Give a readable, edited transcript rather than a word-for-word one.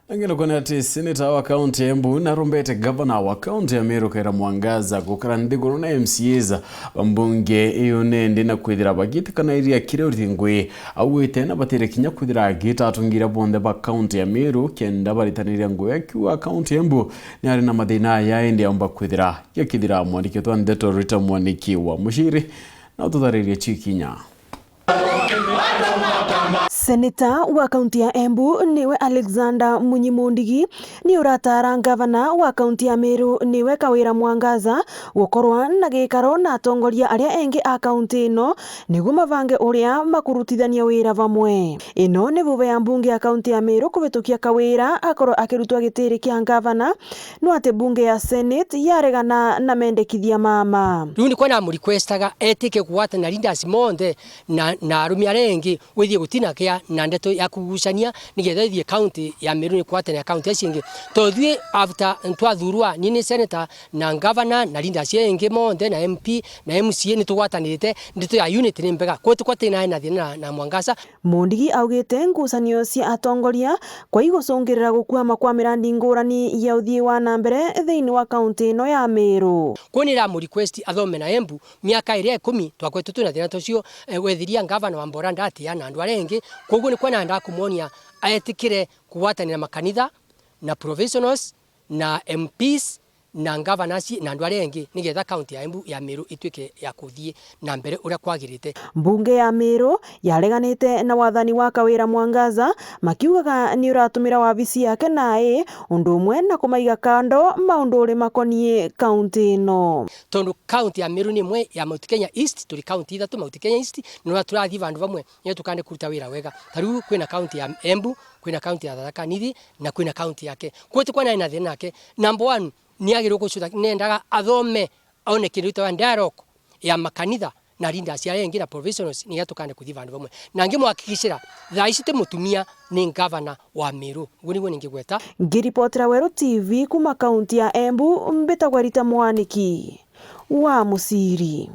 Angelo konati senator wa county ya Embu na rumbete governor wa county ya Meru Khaira Mwangaza gukara ndiguru na MCAs mbunge iyo nende na kwithira bagiti kana iria kire uringwe awite na batire kinya kwithira gita atungira bonde ba county ya Meru kenda baritanira ngoya kiwa county ya Embu ni ari na mathina yaende amba kwithira yakithira mwandiki twa ndeto Rita Mwaniki wa mushiri na tutharirie chikinya. Senator wa kaunti ya Embu niwe Alexander Munyimundigi ni uratara gavana wa kaunti ya Meru niwe Khaira Mwangaza gukorwa na gikaro na atongoria aria engi a kaunti ino niguo mavange uria makurutithania wira vamwe. Ino ni vuva ya mbunge ya kaunti ya Meru kuvitukia Khaira akorwo akirutwa gitiri kia gavana no ate bunge ya Senate yaregana na mendekithia mama. Riu ni kwana requestaga etike kuwata na leaders monde na arumia rengi withie gutina kia na ndeto ya kugucania nigetha ithie county ya Meru ni kwatana county acingi tothie after ntwathurwa nini senator na governor na leaders engi monde na MP na MCA ni tugwatanirite ndeto ya unit ni mbega kwetu kwatina na thina na Mwangaza. Mundigi augite ngucanio cia atongoria kwa igũcũngĩrĩra gũkuama kwa mirandi ngũrani ya uthii wa na mbere thiini wa county ino ya Meru. Kwonira mu request athome na Embu miaka iria 10 twakwetu tuna thina tocio wethiria governor wa Mboranda atia na andu arengi koguo ni kwana nda kumuonia aetikire kuwatanira makanitha na provincials na MPs na governors na andu arengi nigetha county ya Embu ya Meru ituike ya kuthie na mbere uria kwagirite. Mbunge ya Meru yareganite na wathani wa Khaira Mwangaza makiugaga ni uratumira wabici yake nae undu umwe na kumaiga kando maundu uri makonie county ino. Tondu county ya Meru ni mwe ya Mount Kenya East tuli county ithatu Mount Kenya East no turathi vandu vamwe ni tukande kuruta wira wega. Tariu kwina county ya Embu, kwina county ya Tharaka Nithi na kwina county yake. Kwetu kwana ina thina yake. Number 1 ni agirwo gucuta nendaga athome aone kindu wa dialogue ya makanitha na leaders ya engi na provincials ni yatukane kuthi vandu vamwe na ngimuhakikishira thaa ici te mutumia ni governor wa Meru guni ngigweta. Ngiripotera Weru TV kuma kaunti ya Embu mbitagwa Rita Mwaniki wa Musiri.